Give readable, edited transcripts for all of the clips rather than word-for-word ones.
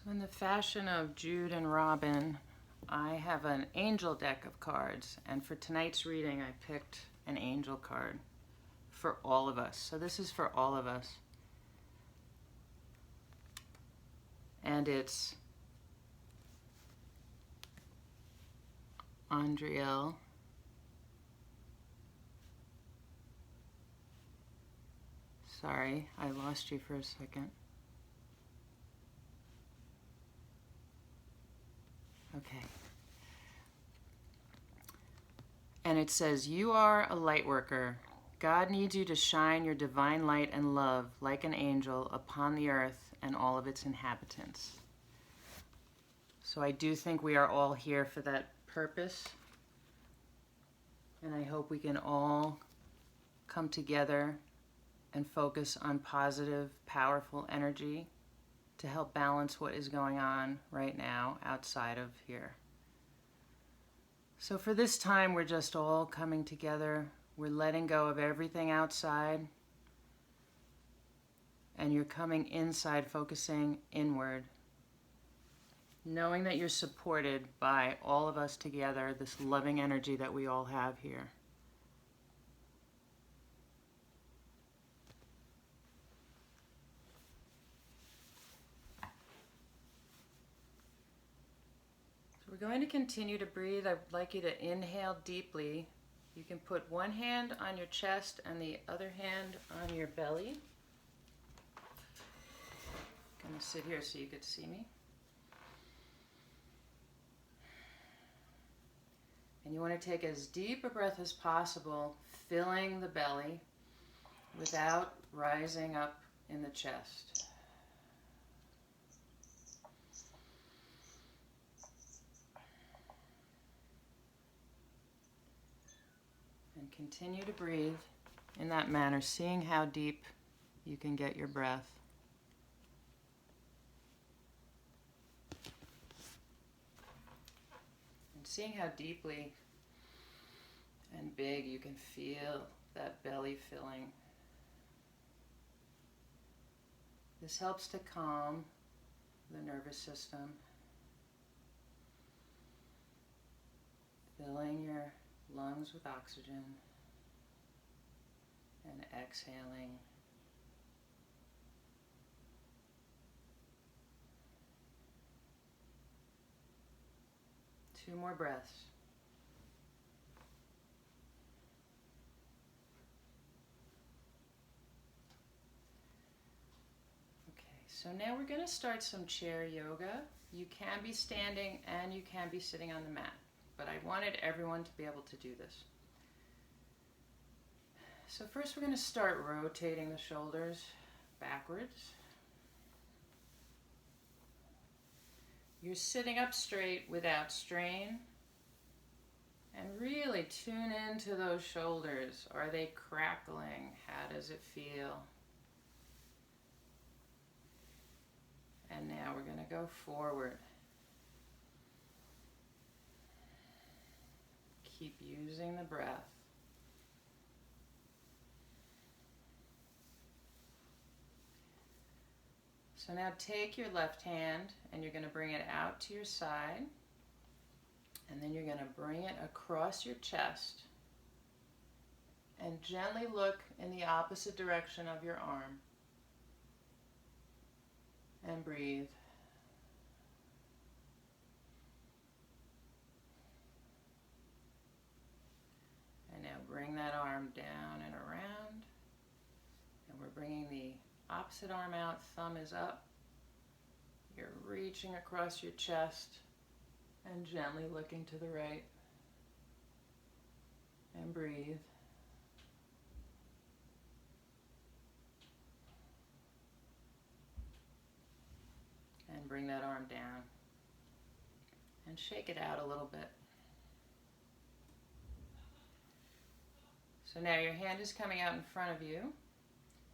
So in the fashion of Jude and Robin, I have an angel deck of cards, and for tonight's reading I picked an angel card for all of us. So this is for all of us. And it's Andriel. Sorry, I lost you for a second. Okay. And it says, "You are a light worker. God needs you to shine your divine light and love like an angel upon the earth and all of its inhabitants." So I do think we are all here for that purpose. And I hope we can all come together and focus on positive, powerful energy to help balance what is going on right now outside of here. So for this time, we're just all coming together. We're letting go of everything outside. And you're coming inside, focusing inward. Knowing that you're supported by all of us together, this loving energy that we all have here. So we're going to continue to breathe. I'd like you to inhale deeply. You can put one hand on your chest and the other hand on your belly. I'm going to sit here so you could see me. And you want to take as deep a breath as possible, filling the belly without rising up in the chest. And continue to breathe in that manner, seeing how deep you can get your breath. And seeing how deeply and big you can feel that belly filling. This helps to calm the nervous system. Filling your lungs with oxygen and exhaling. Two more breaths. Okay, so now we're going to start some chair yoga. You can be standing and you can be sitting on the mat, but I wanted everyone to be able to do this. So first we're going to start rotating the shoulders backwards. You're sitting up straight without strain. And really tune into those shoulders. Are they crackling? How does it feel? And now we're going to go forward. Keep using the breath. So now take your left hand and you're going to bring it out to your side. And then you're going to bring it across your chest. And gently look in the opposite direction of your arm. And breathe. And now bring that arm down and around. And we're bringing the opposite arm out, thumb is up. You're reaching across your chest and gently looking to the right. And breathe. And bring that arm down. And shake it out a little bit. So now your hand is coming out in front of you.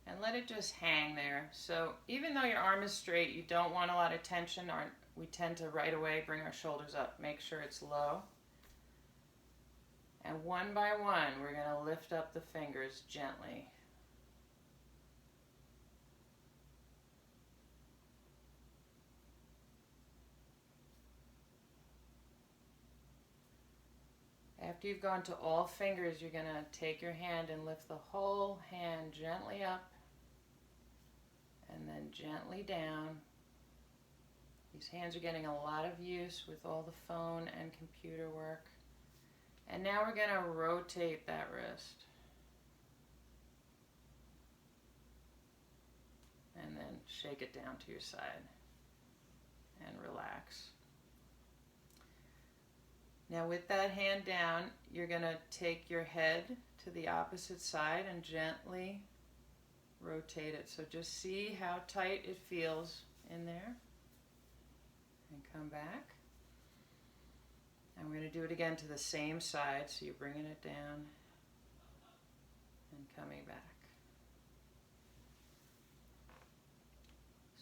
And let it just hang there. So even though your arm is straight, you don't want a lot of tension, or we tend to right away bring our shoulders up. Make sure it's low. And one by one, we're going to lift up the fingers gently. After you've gone to all fingers, you're going to take your hand and lift the whole hand gently up and then gently down. These hands are getting a lot of use with all the phone and computer work. And now we're going to rotate that wrist. And then shake it down to your side and relax. Now with that hand down, you're going to take your head to the opposite side and gently rotate it. So just see how tight it feels in there. And come back. And we're going to do it again to the same side. So you're bringing it down and coming back.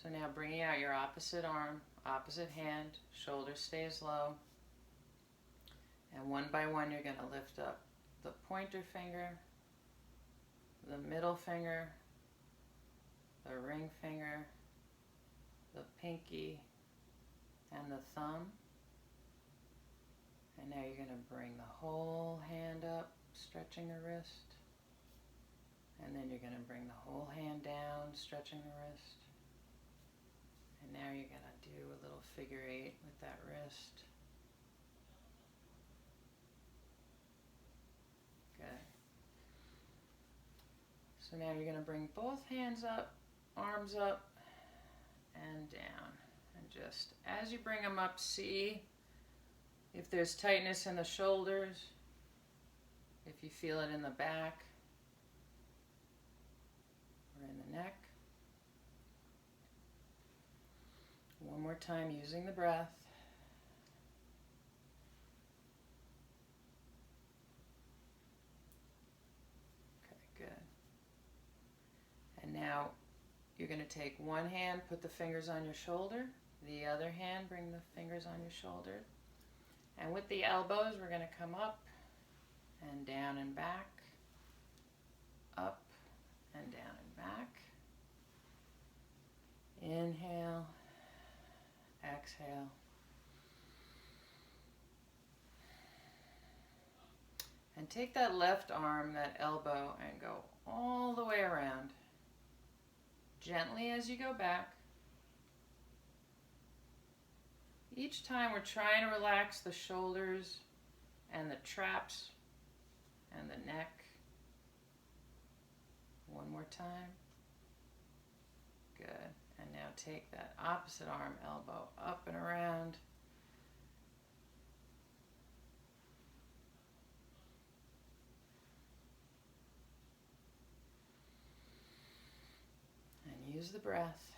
So now bringing out your opposite arm, opposite hand, shoulder stays low. And one by one you're going to lift up the pointer finger, the middle finger, the ring finger, the pinky, and the thumb. And now you're going to bring the whole hand up, stretching the wrist. And then you're going to bring the whole hand down, stretching the wrist. And now you're going to do a little figure 8 with that wrist. Good. So now you're going to bring both hands up, arms up, and down. And just as you bring them up, see if there's tightness in the shoulders, if you feel it in the back or in the neck. One more time using the breath. Okay, good. And now you're going to take one hand, put the fingers on your shoulder. The other hand, bring the fingers on your shoulder. And with the elbows, we're going to come up and down and back, up and down and back. Inhale, exhale. And take that left arm, that elbow, and go all the way around. Gently as you go back. Each time we're trying to relax the shoulders and the traps and the neck. One more time. Good. And now take that opposite arm, elbow up and around. And use the breath.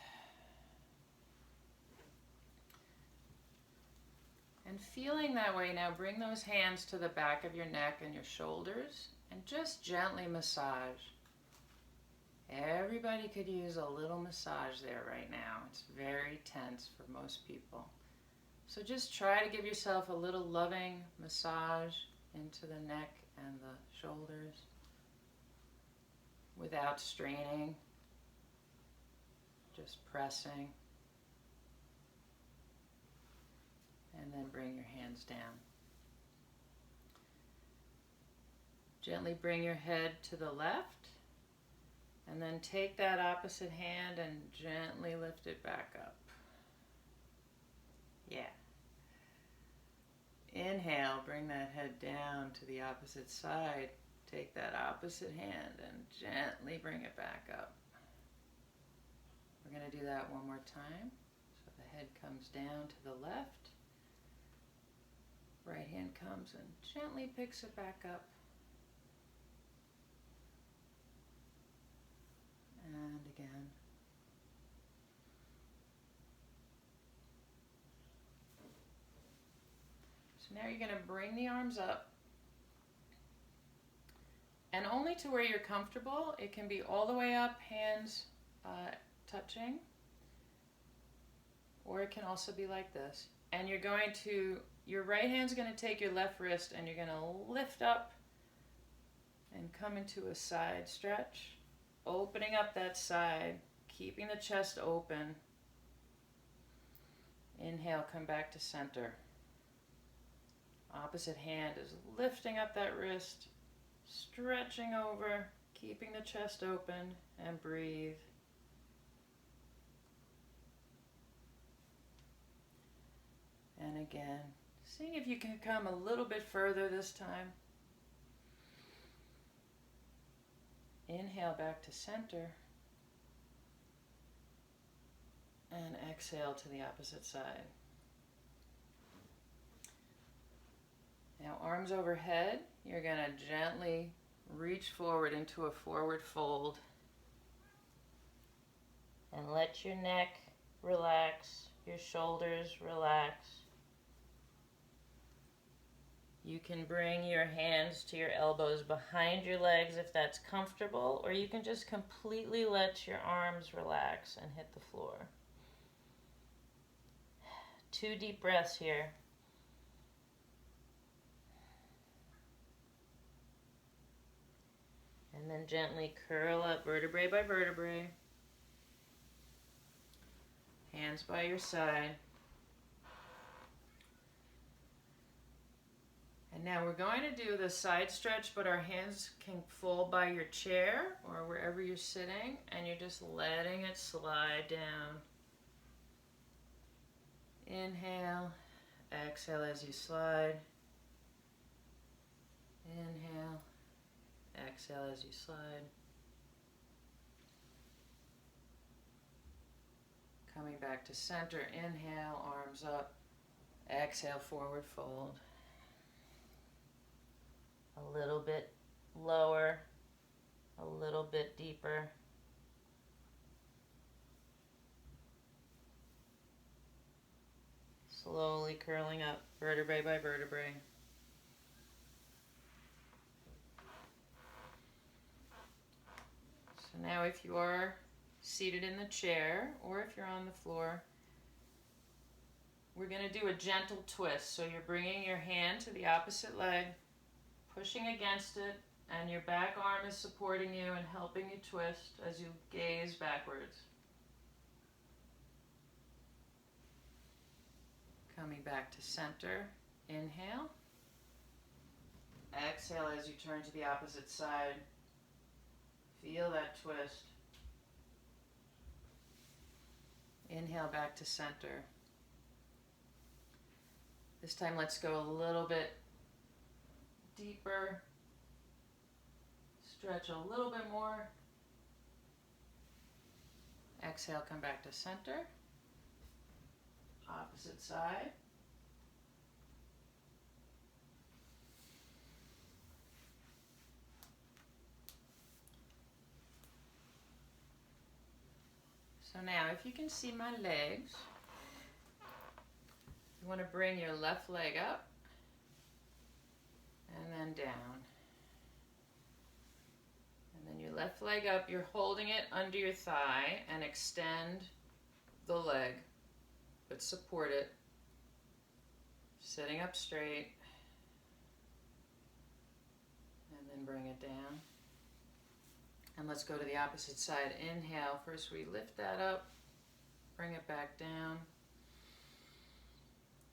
And feeling that way now, bring those hands to the back of your neck and your shoulders and just gently massage. Everybody could use a little massage there right now. It's very tense for most people. So just try to give yourself a little loving massage into the neck and the shoulders without straining, just pressing. And then bring your hands down. Gently bring your head to the left. And then take that opposite hand and gently lift it back up. Yeah. Inhale, bring that head down to the opposite side. Take that opposite hand and gently bring it back up. We're going to do that one more time. So the head comes down to the left. Right hand comes and gently picks it back up. And again. So now you're going to bring the arms up. And only to where you're comfortable. It can be all the way up, hands touching. Or it can also be like this. And you're going to, your right hand's going to take your left wrist and you're going to lift up and come into a side stretch. Opening up that side, keeping the chest open. Inhale, come back to center. Opposite hand is lifting up that wrist, stretching over, keeping the chest open, and breathe. And again, seeing if you can come a little bit further this time. Inhale back to center. And exhale to the opposite side. Now arms overhead, you're going to gently reach forward into a forward fold. And let your neck relax, your shoulders relax. You can bring your hands to your elbows behind your legs if that's comfortable, or you can just completely let your arms relax and hit the floor. 2 deep breaths here. And then gently curl up vertebrae by vertebrae. Hands by your side. And now we're going to do the side stretch, but our hands can fall by your chair or wherever you're sitting, and you're just letting it slide down. Inhale, exhale as you slide. Inhale, exhale as you slide. Coming back to center, inhale, arms up. Exhale, forward fold. A little bit lower, a little bit deeper. Slowly curling up, vertebrae by vertebrae. So now if you are seated in the chair or if you're on the floor, we're going to do a gentle twist. So you're bringing your hand to the opposite leg, pushing against it, and your back arm is supporting you and helping you twist as you gaze backwards. Coming back to center, inhale. Exhale as you turn to the opposite side. Feel that twist. Inhale back to center. This time let's go a little bit deeper. Stretch a little bit more. Exhale, come back to center. Opposite side. So now if you can see my legs, you want to bring your left leg up and then down. And then your left leg up, you're holding it under your thigh and extend the leg, but support it. Sitting up straight. And then bring it down. And let's go to the opposite side. Inhale. First we lift that up. Bring it back down.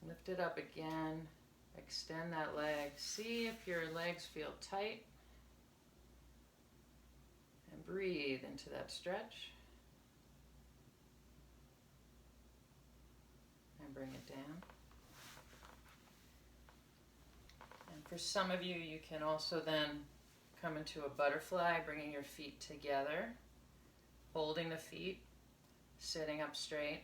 Lift it up again. Extend that leg. See if your legs feel tight. And breathe into that stretch. And bring it down. And for some of you, you can also then come into a butterfly, bringing your feet together, holding the feet, sitting up straight,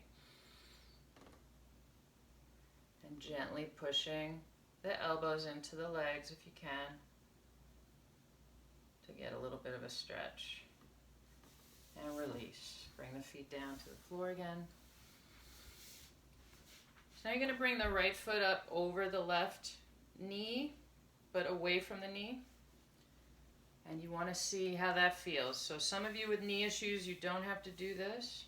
and gently pushing the elbows into the legs if you can to get a little bit of a stretch. And release. Bring the feet down to the floor again. So now you're going to bring the right foot up over the left knee, but away from the knee. And you want to see how that feels. So some of you with knee issues, you don't have to do this.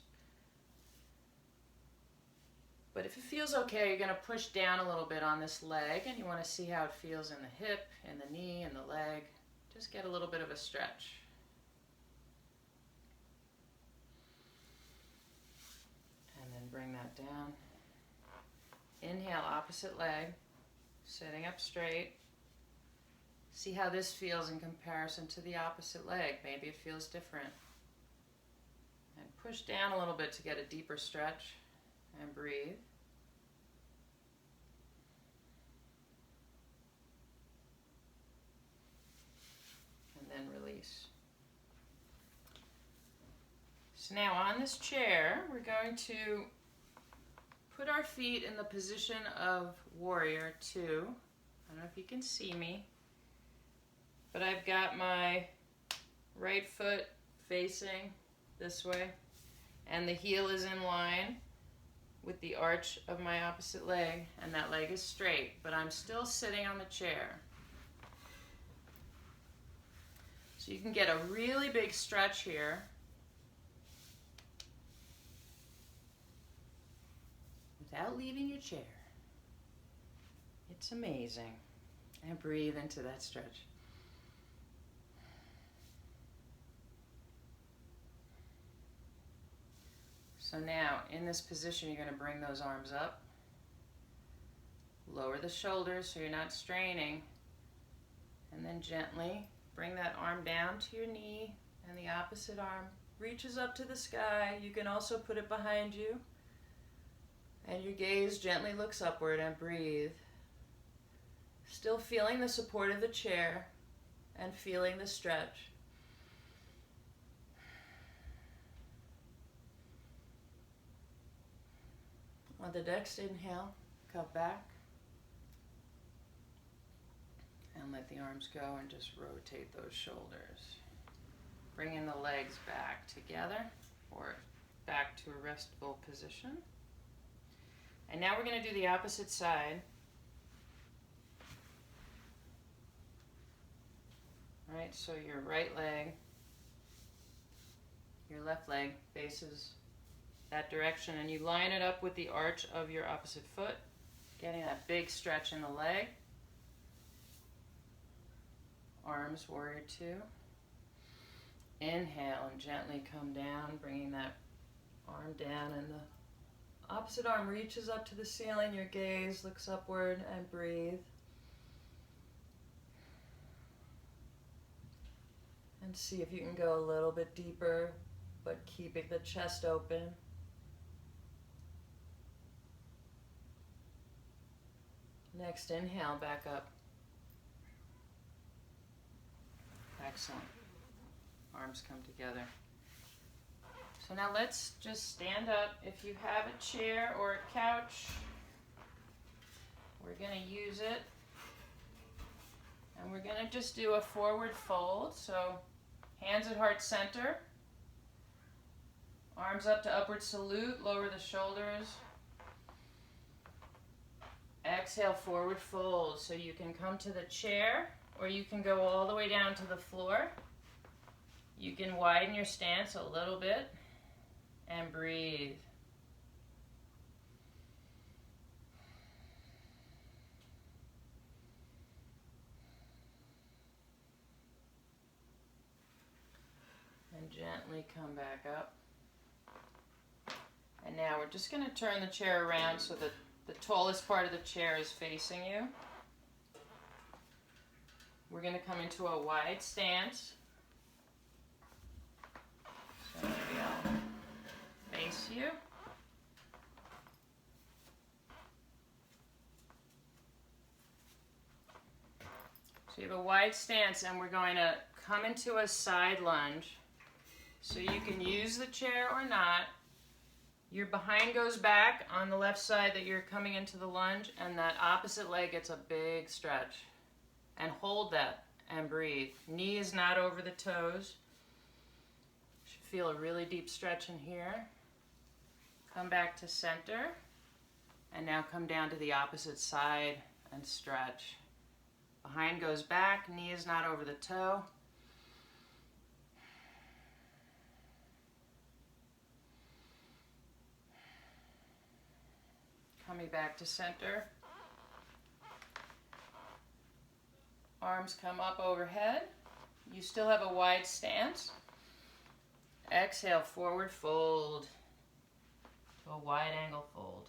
But if it feels okay, you're going to push down a little bit on this leg, and you want to see how it feels in the hip, in the knee, in the leg. Just get a little bit of a stretch. And then bring that down. Inhale, opposite leg. Sitting up straight. See how this feels in comparison to the opposite leg. Maybe it feels different. And push down a little bit to get a deeper stretch. And breathe. And then release. So now on this chair, we're going to put our feet in the position of warrior 2. I don't know if you can see me, but I've got my right foot facing this way, and the heel is in line with the arch of my opposite leg, and that leg is straight, but I'm still sitting on the chair. So you can get a really big stretch here. Without leaving your chair. It's amazing. And breathe into that stretch. So now, in this position, you're going to bring those arms up. Lower the shoulders so you're not straining. And then gently bring that arm down to your knee, and the opposite arm reaches up to the sky. You can also put it behind you. And your gaze gently looks upward, and breathe. Still feeling the support of the chair and feeling the stretch. On the next inhale, come back. And let the arms go and just rotate those shoulders. Bringing the legs back together or back to a restful position. And now we're going to do the opposite side. All right, so your right leg, your left leg faces that direction, and you line it up with the arch of your opposite foot, getting that big stretch in the leg. Arms, warrior 2. Inhale and gently come down, bringing that arm down, and the opposite arm reaches up to the ceiling. Your gaze looks upward, and breathe. And see if you can go a little bit deeper, but keeping the chest open. Next inhale, back up. Excellent. Arms come together. So now let's just stand up. If you have a chair or a couch, we're going to use it. And we're going to just do a forward fold. So hands at heart center. Arms up to upward salute. Lower the shoulders. Exhale, forward fold. So you can come to the chair, or you can go all the way down to the floor. You can widen your stance a little bit and breathe. And gently come back up. And now we're just going to turn the chair around so that the tallest part of the chair is facing you. We're going to come into a wide stance. So maybe I'll face you. So you have a wide stance, and we're going to come into a side lunge. So you can use the chair or not. Your behind goes back on the left side that you're coming into the lunge, and that opposite leg gets a big stretch. And hold that and breathe. Knee is not over the toes. Should feel a really deep stretch in here. Come back to center. And now come down to the opposite side and stretch. Behind goes back, knee is not over the toe. Coming back to center. Arms come up overhead. You still have a wide stance. Exhale, forward fold to a wide angle fold.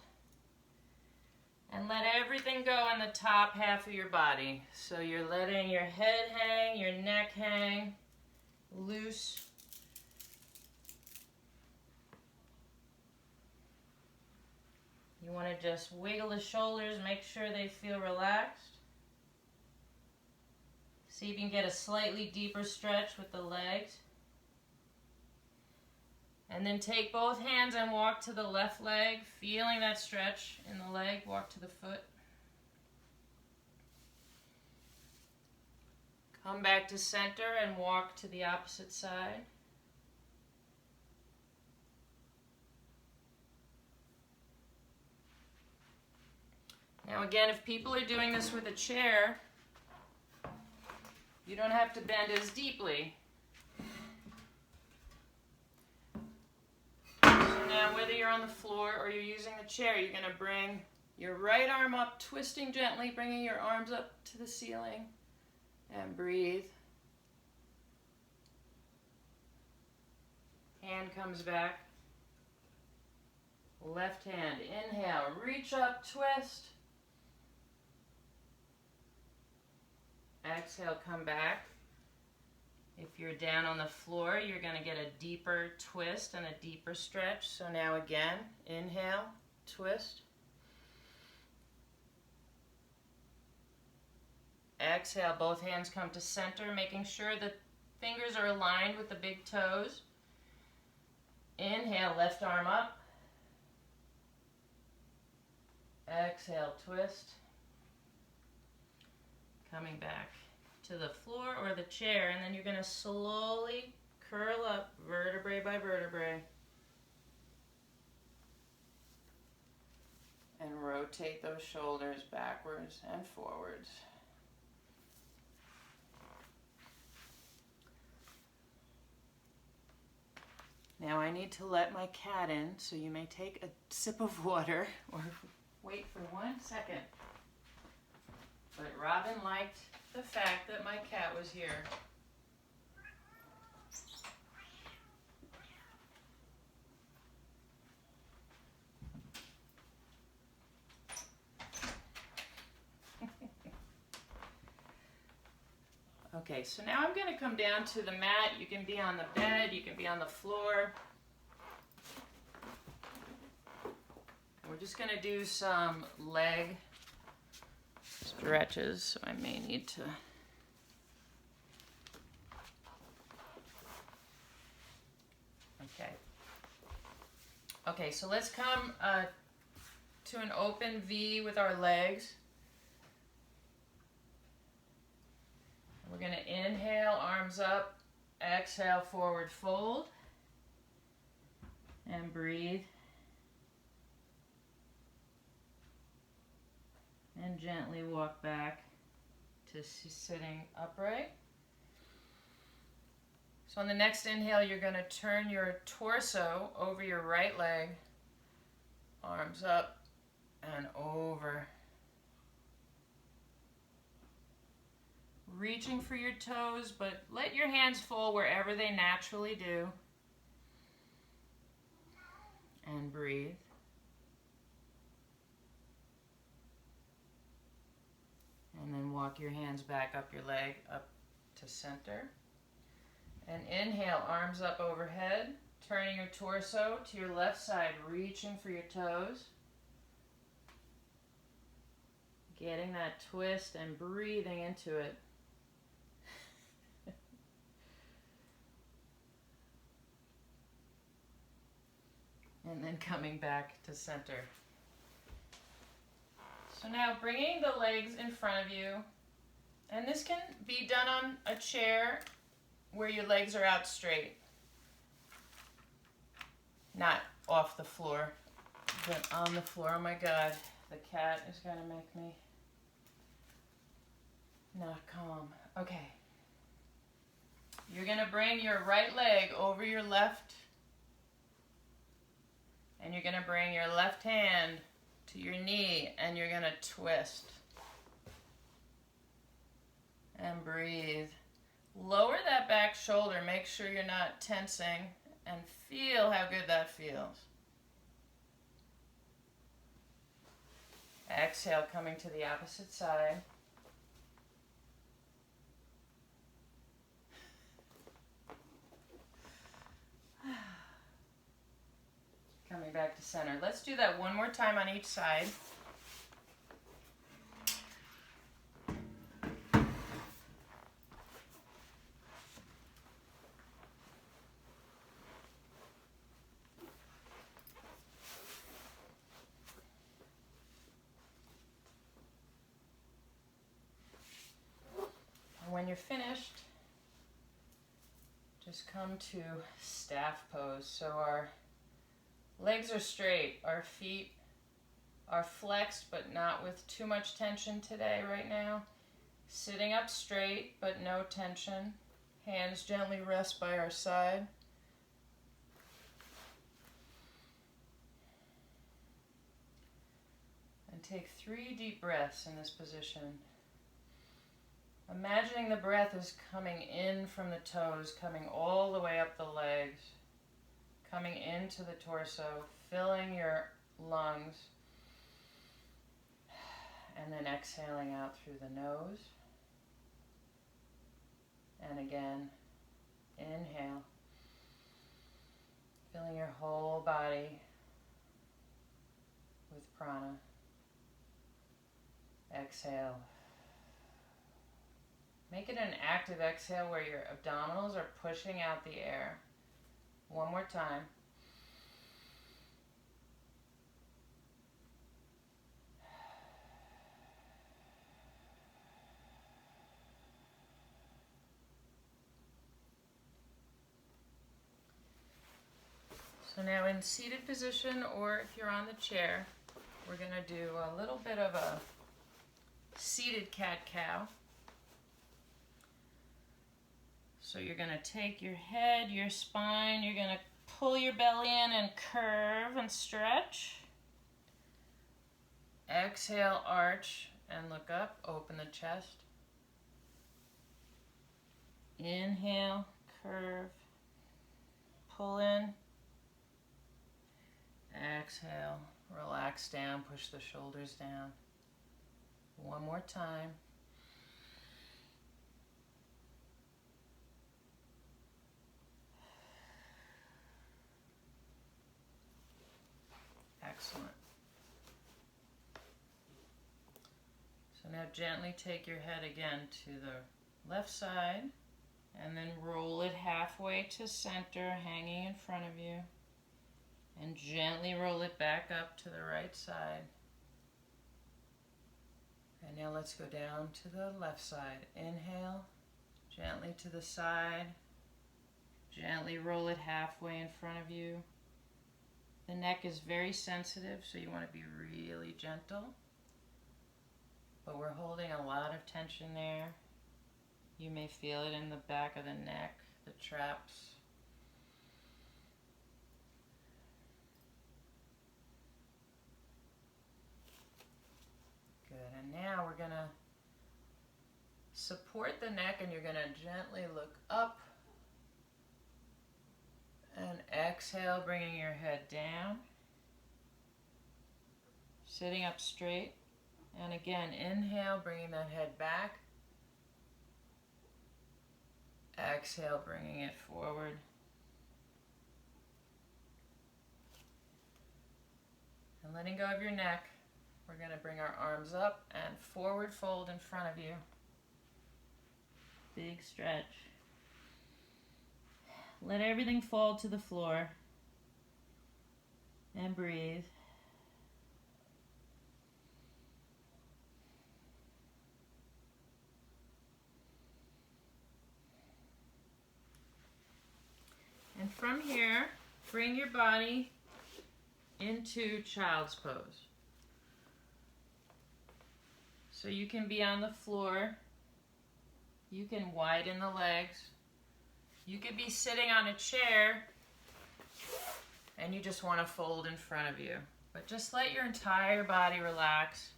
And let everything go on the top half of your body. So you're letting your head hang, your neck hang loose. You want to just wiggle the shoulders, make sure they feel relaxed. See if you can get a slightly deeper stretch with the legs. And then take both hands and walk to the left leg, feeling that stretch in the leg. Walk to the foot. Come back to center and walk to the opposite side. Now again, if people are doing this with a chair, you don't have to bend as deeply. Now, whether you're on the floor or you're using the chair, you're going to bring your right arm up, twisting gently, bringing your arms up to the ceiling, and breathe. Hand comes back. Left hand, inhale, reach up, twist. Exhale, come back. If you're down on the floor, you're going to get a deeper twist and a deeper stretch. So now again, inhale, twist. Exhale, both hands come to center, making sure the fingers are aligned with the big toes. Inhale, left arm up. Exhale, twist. Coming back to the floor or the chair, and then you're going to slowly curl up vertebrae by vertebrae and rotate those shoulders backwards and forwards. Now I need to let my cat in, so you may take a sip of water or wait for 1 second. But Robin liked the fact that my cat was here. Okay, so now I'm going to come down to the mat. You can be on the bed, you can be on the floor. We're just going to do some leg stretches, so I may need to Okay, so let's come to an open V with our legs. We're going to inhale, arms up, exhale, forward fold, and breathe. And gently walk back to sitting upright. So on the next inhale, you're going to turn your torso over your right leg, arms up and over. Reaching for your toes, but let your hands fall wherever they naturally do. And breathe. And then walk your hands back up your leg, up to center. And inhale, arms up overhead, turning your torso to your left side, reaching for your toes. Getting that twist and breathing into it. And then coming back to center. So now bringing the legs in front of you, and this can be done on a chair where your legs are out straight, not off the floor, but on the floor. Oh my God, the cat is going to make me not calm. Okay. You're going to bring your right leg over your left, and you're going to bring your left hand to your knee, and you're going to twist. And breathe. Lower that back shoulder. Make sure you're not tensing, and feel how good that feels. Exhale, coming to the opposite side. Coming back to center. Let's do that one more time on each side. When you're finished, just come to staff pose. So our legs are straight, our feet are flexed but not with too much tension today right now. Sitting up straight but no tension. Hands gently rest by our side. And take 3 deep breaths in this position. Imagining the breath is coming in from the toes, coming all the way up the legs, coming into the torso, filling your lungs, and then exhaling out through the nose. And again, inhale, filling your whole body with prana. Exhale. Make it an active exhale where your abdominals are pushing out the air. One more time. So now in seated position, or if you're on the chair, we're going to do a little bit of a seated cat-cow. So you're going to take your head, your spine, you're going to pull your belly in and curve and stretch. Exhale, arch and look up, open the chest. Inhale, curve, pull in. Exhale, relax down, push the shoulders down. One more time. Excellent. So now gently take your head again to the left side and then roll it halfway to center, hanging in front of you. And gently roll it back up to the right side. And now let's go down to the left side. Inhale, gently to the side. Gently roll it halfway in front of you. The neck is very sensitive, so you want to be really gentle. But we're holding a lot of tension there. You may feel it in the back of the neck, the traps. Good, and now we're going to support the neck and you're going to gently look up. And exhale, bringing your head down. Sitting up straight. And again, inhale, bringing that head back. Exhale, bringing it forward. And letting go of your neck, we're going to bring our arms up and forward fold in front of you. Big stretch. Let everything fall to the floor. And breathe. And from here, bring your body into child's pose. So you can be on the floor. You can widen the legs. You could be sitting on a chair and you just want to fold in front of you. But just let your entire body relax.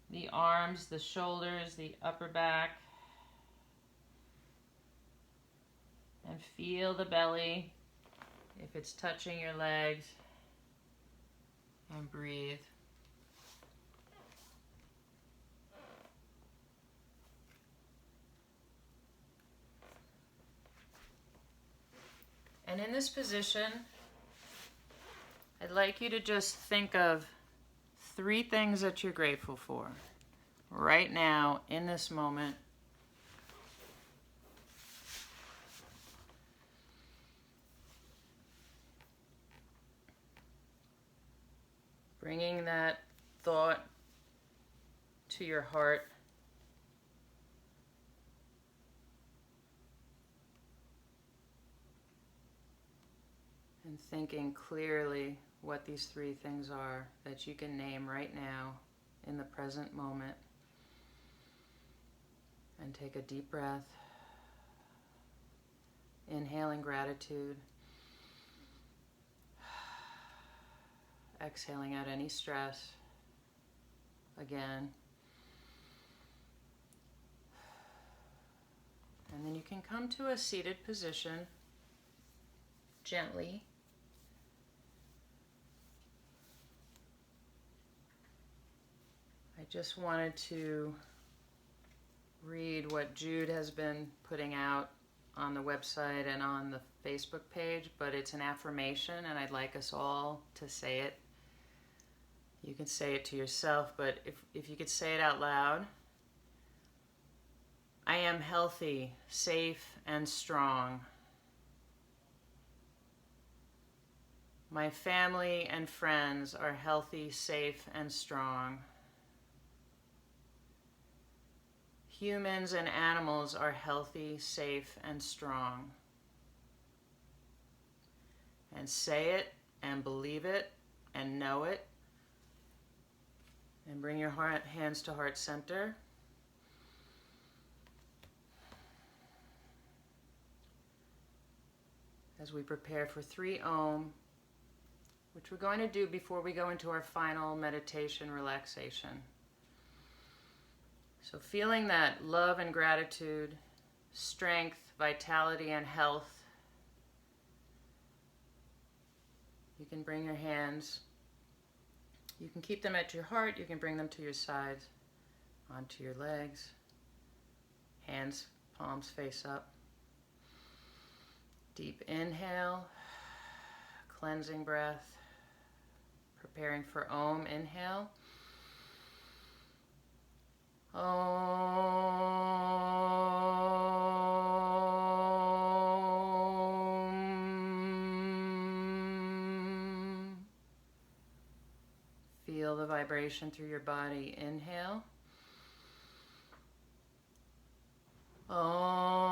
The arms, the shoulders, the upper back. And feel the belly if it's touching your legs. And breathe. And in this position, I'd like you to just think of 3 things that you're grateful for right now in this moment. Bringing that thought to your heart. And thinking clearly what these 3 things are that you can name right now in the present moment. And take a deep breath. Inhaling gratitude. Exhaling out any stress. Again. And then you can come to a seated position gently. I just wanted to read what Jude has been putting out on the website and on the Facebook page, but it's an affirmation and I'd like us all to say it. You can say it to yourself, but if you could say it out loud. I am healthy, safe, and strong. My family and friends are healthy, safe, and strong. Humans and animals are healthy, safe, and strong. And say it, and believe it, and know it. And bring your hands to heart center. As we prepare for 3 Om, which we're going to do before we go into our final meditation relaxation. So feeling that love and gratitude, strength, vitality, and health, you can bring your hands. You can keep them at your heart. You can bring them to your sides, onto your legs. Hands, palms face up. Deep inhale, cleansing breath. Preparing for Om, inhale. Om. Feel the vibration through your body. Inhale. Om.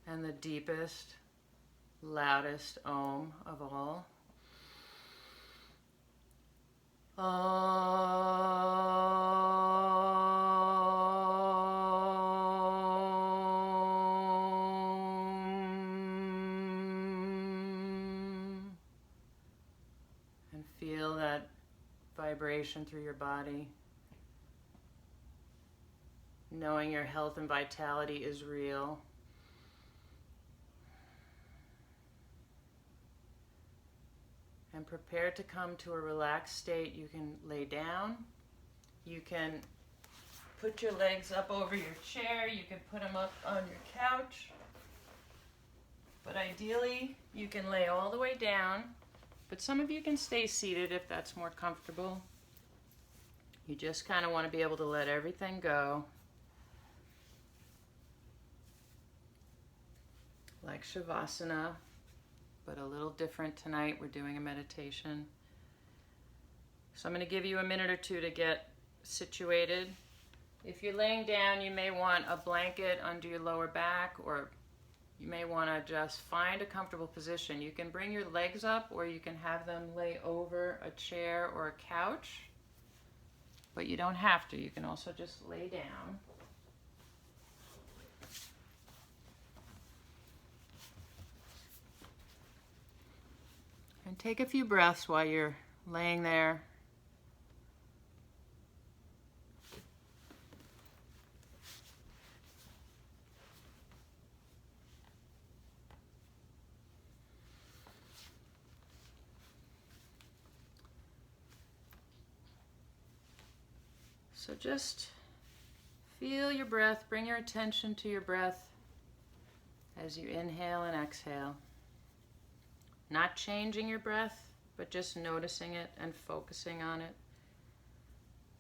And the deepest, loudest Om of all. Om. And feel that vibration through your body. Knowing your health and vitality is real. And prepare to come to a relaxed state. You can lay down. You can put your legs up over your chair. You can put them up on your couch. But ideally, you can lay all the way down. But some of you can stay seated if that's more comfortable. You just kind of want to be able to let everything go. Like Shavasana. But a little different tonight. We're doing a meditation. So I'm going to give you a minute or 2 to get situated. If you're laying down, you may want a blanket under your lower back, or you may want to just find a comfortable position. You can bring your legs up, or you can have them lay over a chair or a couch. But you don't have to. You can also just lay down. And take a few breaths while you're laying there. So just feel your breath. Bring your attention to your breath as you inhale and exhale. Not changing your breath, but just noticing it and focusing on it.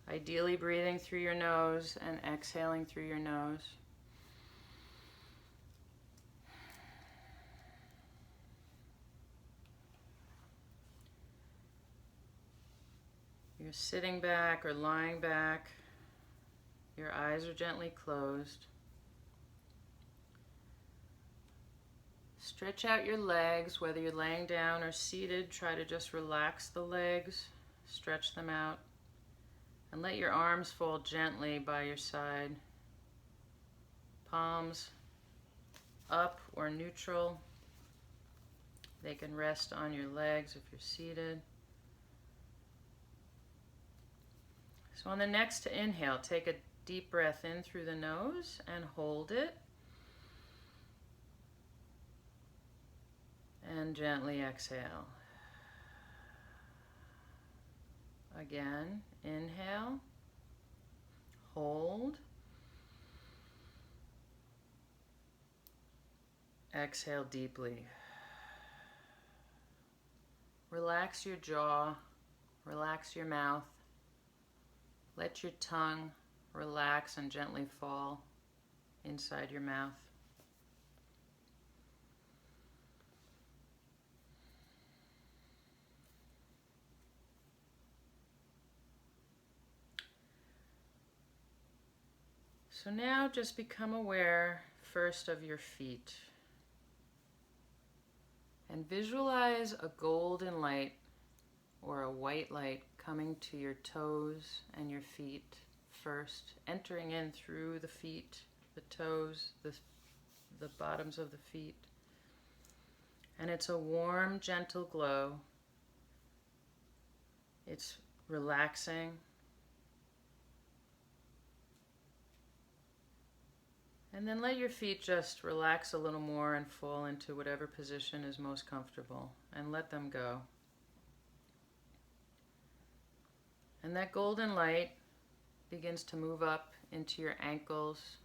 Ideally breathing through your nose and exhaling through your nose. You're sitting back or lying back. Your eyes are gently closed. Stretch out your legs, whether you're laying down or seated. Try to just relax the legs, stretch them out, and let your arms fall gently by your side. Palms up or neutral. They can rest on your legs if you're seated. So on the next inhale, take a deep breath in through the nose and hold it. And gently exhale. Again, inhale, hold, exhale deeply. Relax your jaw, relax your mouth. Let your tongue relax and gently fall inside your mouth. So now just become aware first of your feet and visualize a golden light or a white light coming to your toes and your feet first, entering in through the feet, the toes, the bottoms of the feet. And it's a warm, gentle glow. It's relaxing. And then let your feet just relax a little more and fall into whatever position is most comfortable, and let them go. And that golden light begins to move up into your ankles,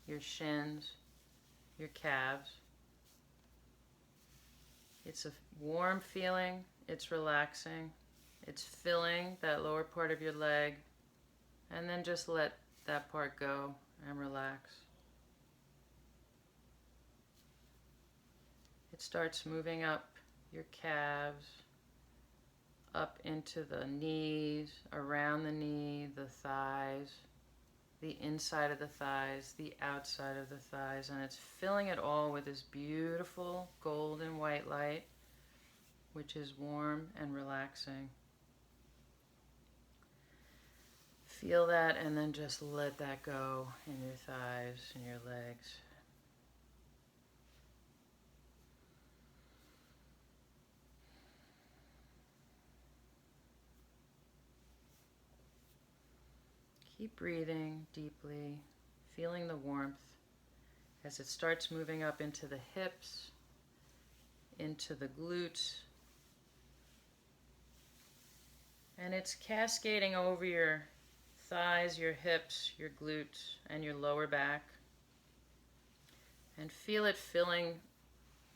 your shins, your calves. It's a warm feeling, it's relaxing, it's filling that lower part of your leg, and then just let that part go and relax. It starts moving up your calves, up into the knees, around the knee, the thighs, the inside of the thighs, the outside of the thighs, and it's filling it all with this beautiful golden white light, which is warm and relaxing. Feel that and then just let that go in your thighs and your legs. Keep breathing deeply, feeling the warmth as it starts moving up into the hips, into the glutes, and it's cascading over your thighs, your hips, your glutes, and your lower back. And feel it filling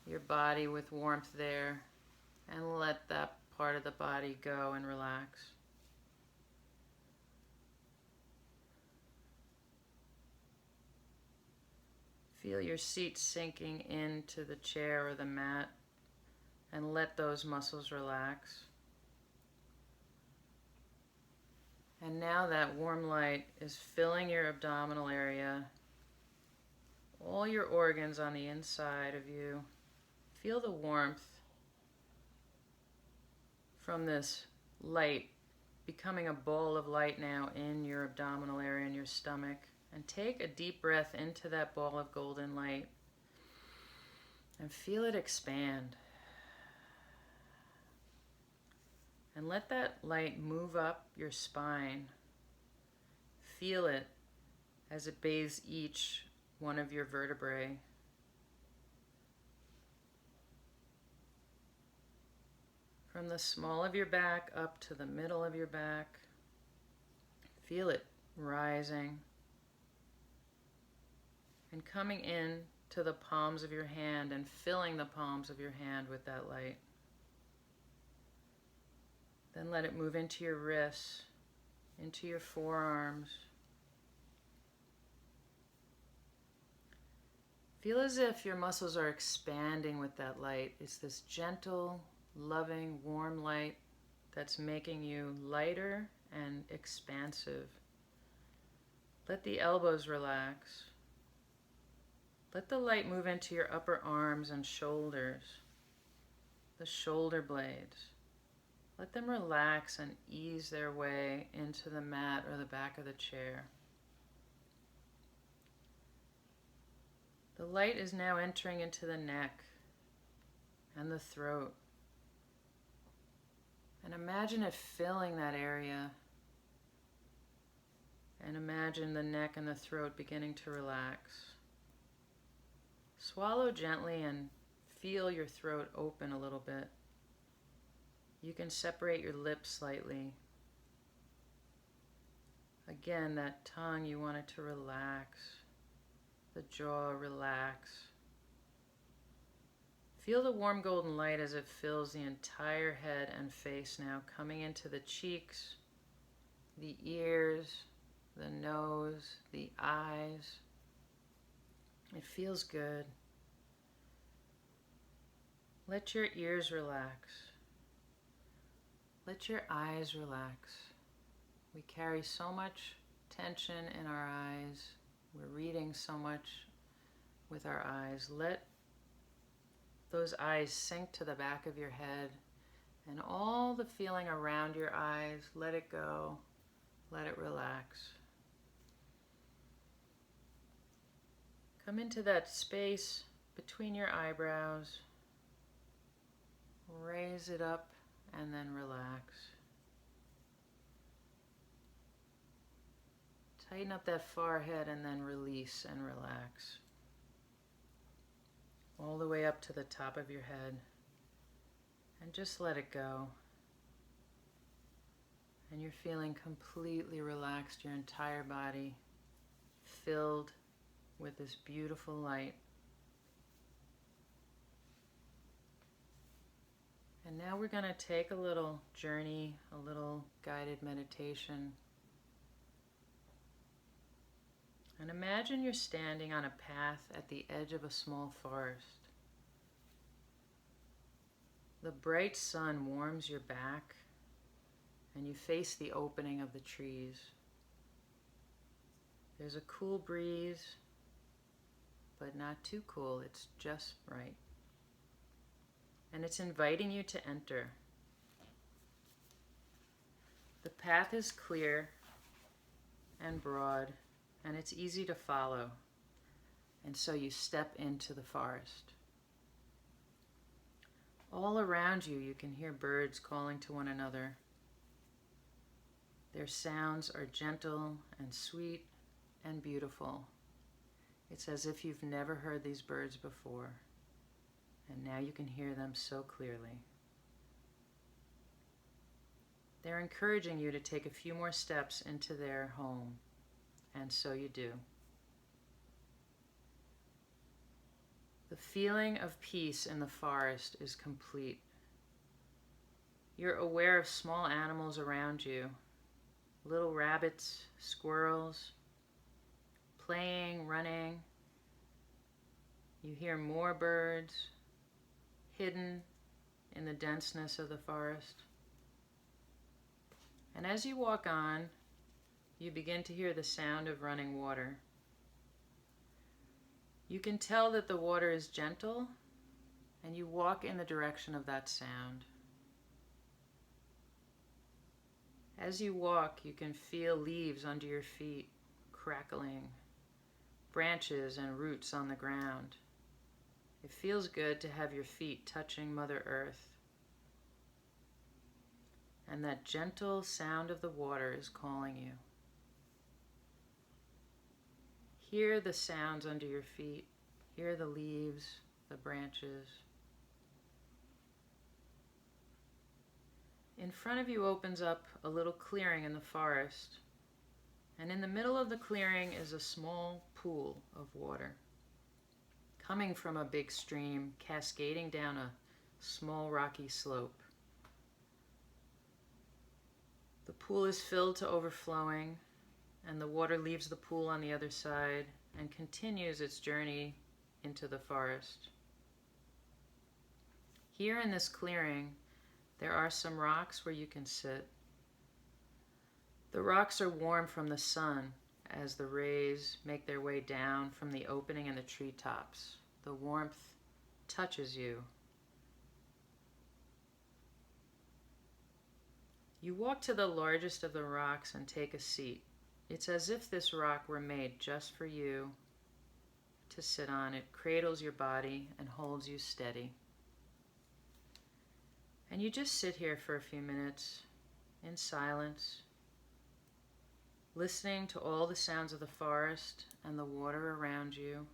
your body with warmth there, and let that part of the body go and relax. Feel your seat sinking into the chair or the mat, and let those muscles relax. And now that warm light is filling your abdominal area, all your organs on the inside of you. Feel the warmth from this light becoming a ball of light now in your abdominal area, in your stomach. And take a deep breath into that ball of golden light and feel it expand. And let that light move up your spine. Feel it as it bathes each one of your vertebrae. From the small of your back up to the middle of your back. Feel it rising and coming in to the palms of your hand and filling the palms of your hand with that light. Then let it move into your wrists, into your forearms. Feel as if your muscles are expanding with that light. It's this gentle, loving, warm light that's making you lighter and expansive. Let the elbows relax. Let the light move into your upper arms and shoulders, the shoulder blades. Let them relax and ease their way into the mat or the back of the chair. The light is now entering into the neck and the throat. And imagine it filling that area. And imagine the neck and the throat beginning to relax. Swallow gently and feel your throat open a little bit. You can separate your lips slightly. Again, that tongue, you want it to relax. The jaw relax. Feel the warm golden light as it fills the entire head and face now, coming into the cheeks, the ears, the nose, the eyes. It feels good. Let your ears relax. Let your eyes relax. We carry so much tension in our eyes. We're reading so much with our eyes. Let those eyes sink to the back of your head, and all the feeling around your eyes, let it go. Let it relax. Come into that space between your eyebrows. Raise it up and then relax. Tighten up that forehead and then release and relax. All the way up to the top of your head. And just let it go. And you're feeling completely relaxed, your entire body filled with this beautiful light. And now we're going to take a little journey, a little guided meditation. And imagine you're standing on a path at the edge of a small forest. The bright sun warms your back, and you face the opening of the trees. There's a cool breeze, but not too cool, it's just right. And it's inviting you to enter. The path is clear and broad, and it's easy to follow. And so you step into the forest. All around you, you can hear birds calling to one another. Their sounds are gentle and sweet and beautiful. It's as if you've never heard these birds before, and now you can hear them so clearly. They're encouraging you to take a few more steps into their home, and so you do. The feeling of peace in the forest is complete. You're aware of small animals around you, little rabbits, squirrels, playing, running. You hear more birds, hidden in the denseness of the forest. And as you walk on, you begin to hear the sound of running water. You can tell that the water is gentle, and you walk in the direction of that sound. As you walk, you can feel leaves under your feet crackling, branches and roots on the ground. It feels good to have your feet touching Mother Earth. And that gentle sound of the water is calling you. Hear the sounds under your feet. Hear the leaves, the branches. In front of you opens up a little clearing in the forest, And in the middle of the clearing is a small pool of water coming from a big stream, cascading down a small rocky slope. The pool is filled to overflowing, and the water leaves the pool on the other side and continues its journey into the forest. Here in this clearing, there are some rocks where you can sit. The rocks are warm from the sun as the rays make their way down from the opening in the treetops. The warmth touches you. You walk to the largest of the rocks and take a seat. It's as if this rock were made just for you to sit on. It cradles your body and holds you steady. And you just sit here for a few minutes in silence, listening to all the sounds of the forest and the water around you.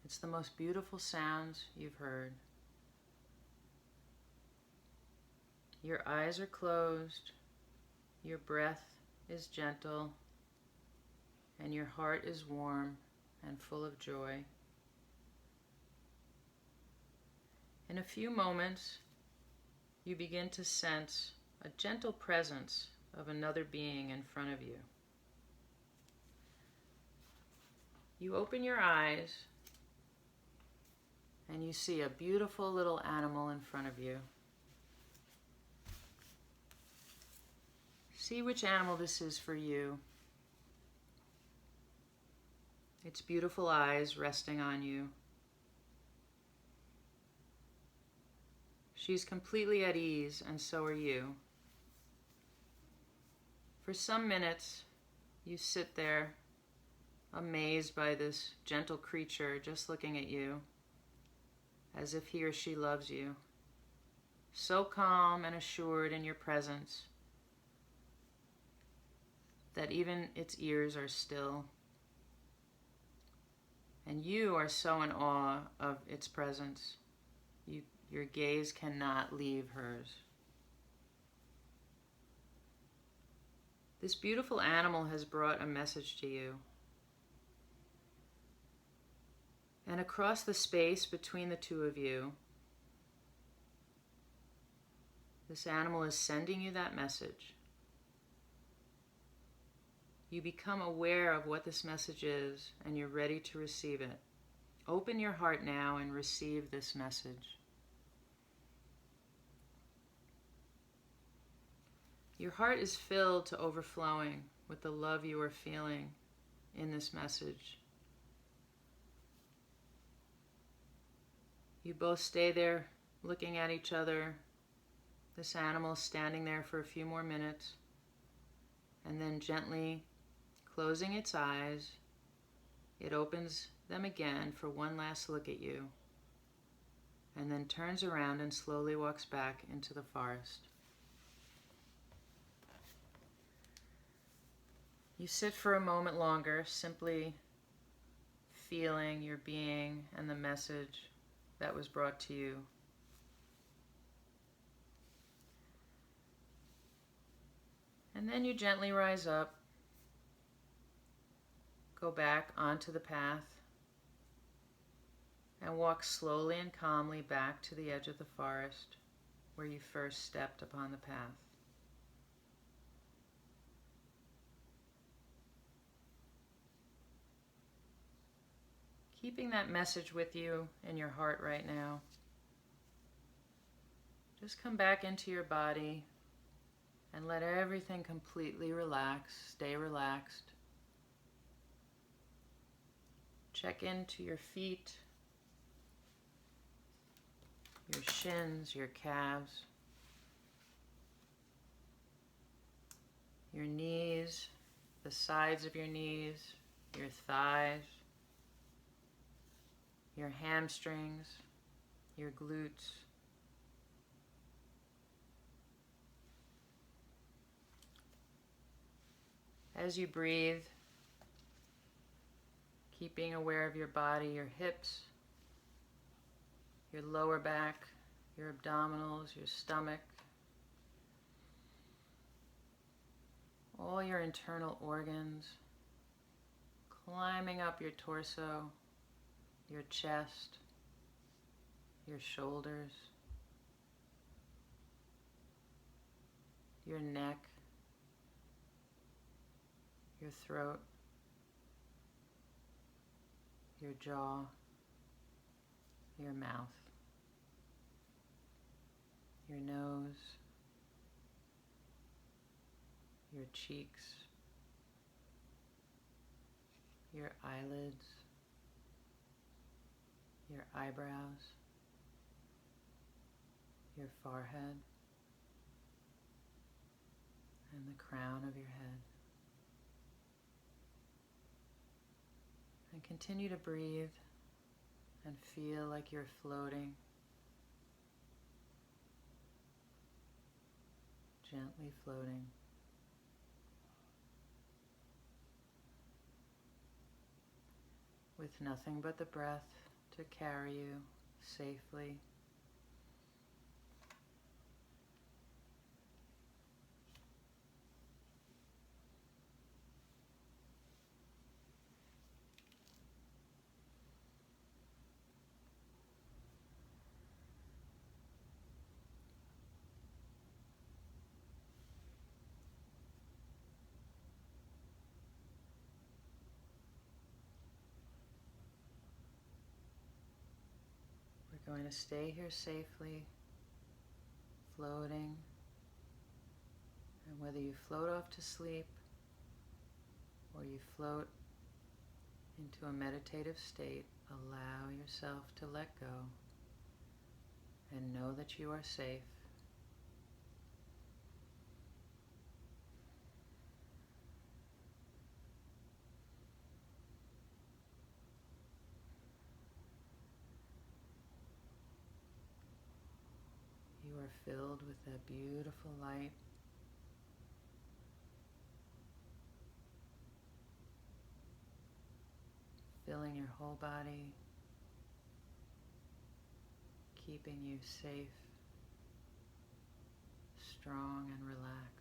It's the most beautiful sounds you've heard. Your eyes are closed, your breath is gentle, and your heart is warm and full of joy. In a few moments, you begin to sense a gentle presence of another being in front of you. You open your eyes and you see a beautiful little animal in front of you. See which animal this is for you. Its beautiful eyes resting on you. She's completely at ease, and so are you. For some minutes, you sit there, amazed by this gentle creature just looking at you, as if he or she loves you. So calm and assured in your presence that even its ears are still. And you are so in awe of its presence. Your gaze cannot leave hers. This beautiful animal has brought a message to you. And across the space between the two of you, this animal is sending you that message. You become aware of what this message is, and you're ready to receive it. Open your heart now and receive this message. Your heart is filled to overflowing with the love you are feeling in this message. You both stay there looking at each other. This animal is standing there for a few more minutes, and then gently closing its eyes, it opens them again for one last look at you, and then turns around and slowly walks back into the forest. You sit for a moment longer, simply feeling your being and the message that was brought to you. And then you gently rise up, go back onto the path, and walk slowly and calmly back to the edge of the forest where you first stepped upon the path. Keeping that message with you in your heart right now. Just come back into your body and let everything completely relax. Stay relaxed. Check into your feet, your shins, your calves, your knees, the sides of your knees, your thighs, your hamstrings, your glutes. As you breathe, keeping aware of your body, your hips, your lower back, your abdominals, your stomach, all your internal organs, climbing up your torso, your chest, your shoulders, your neck, your throat, your jaw, your mouth, your nose, your cheeks, your eyelids, your eyebrows, your forehead, and the crown of your head. And continue to breathe and feel like you're floating, gently floating. With nothing but the breath to carry you safely. We're going to stay here safely, floating. And whether you float off to sleep or you float into a meditative state, allow yourself to let go and know that you are safe. You are filled with that beautiful light. Filling your whole body, keeping you safe, strong, and relaxed.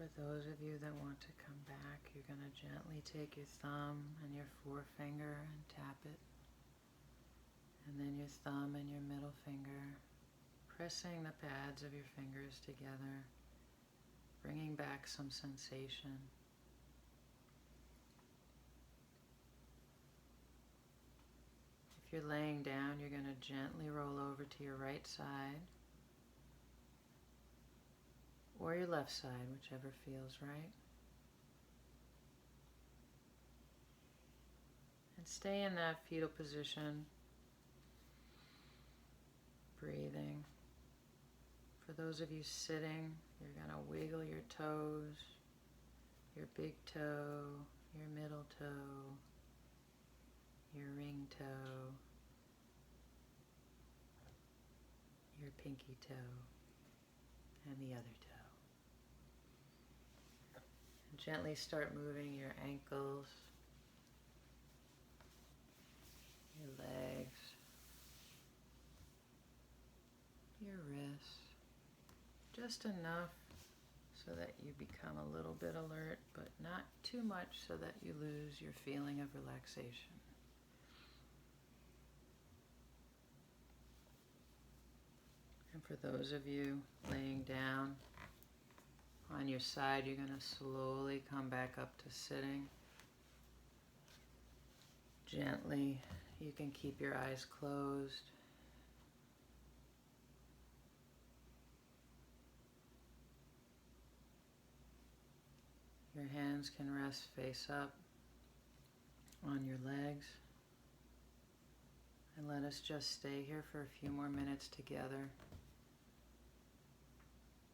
For those of you that want to come back, you're going to gently take your thumb and your forefinger and tap it. And then your thumb and your middle finger, pressing the pads of your fingers together, bringing back some sensation. If you're laying down, you're going to gently roll over to your right side or your left side, whichever feels right. And stay in that fetal position, breathing. For those of you sitting, you're going to wiggle your toes, your big toe, your middle toe, your ring toe, your pinky toe, and the other toe. And gently start moving your ankles, your legs, your wrists, just enough so that you become a little bit alert, but not too much so that you lose your feeling of relaxation. And for those of you laying down on your side, you're going to slowly come back up to sitting. Gently, you can keep your eyes closed. Your hands can rest face up on your legs. And let us just stay here for a few more minutes together.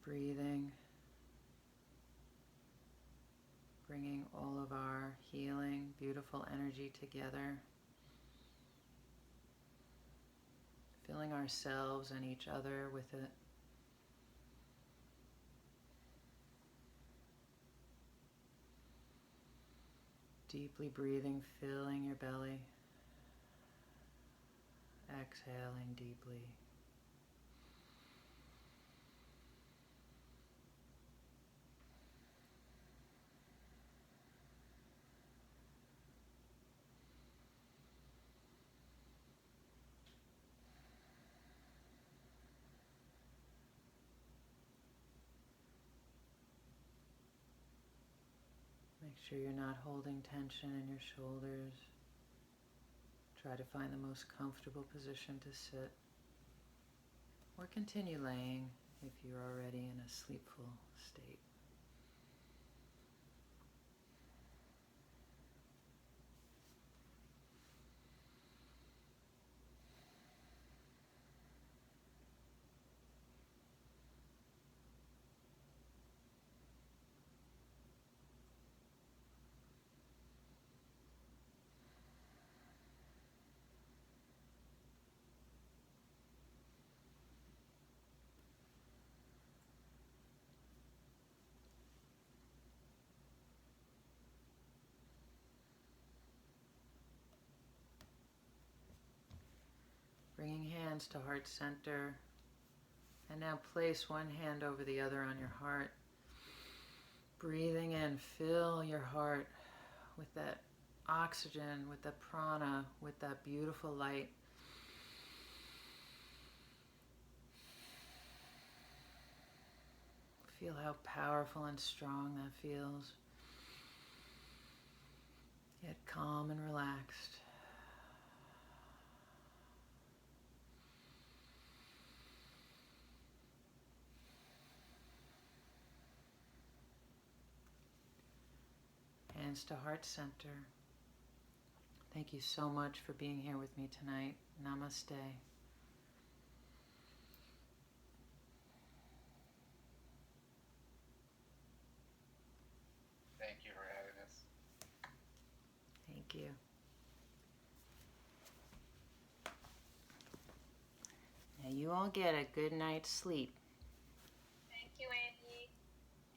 Breathing, bringing all of our healing, beautiful energy together. Filling ourselves and each other with it. Deeply breathing, filling your belly. Exhaling deeply. Make sure you're not holding tension in your shoulders. Try to find the most comfortable position to sit. Or continue laying if you're already in a sleepful state. Bringing hands to heart center. And now place one hand over the other on your heart. Breathing in, fill your heart with that oxygen, with the prana, with that beautiful light. Feel how powerful and strong that feels. Yet calm and relaxed. Hands to heart center. Thank you so much for being here with me tonight. Namaste. Thank you for having us. Thank you. Now you all get a good night's sleep. Thank you, Andy.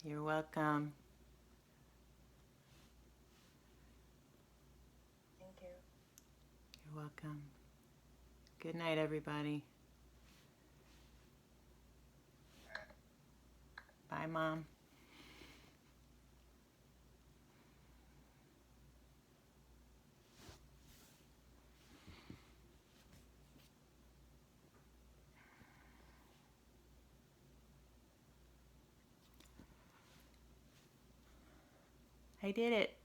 You're welcome. Thank you. You're welcome. Good night, everybody. Bye, Mom. I did it.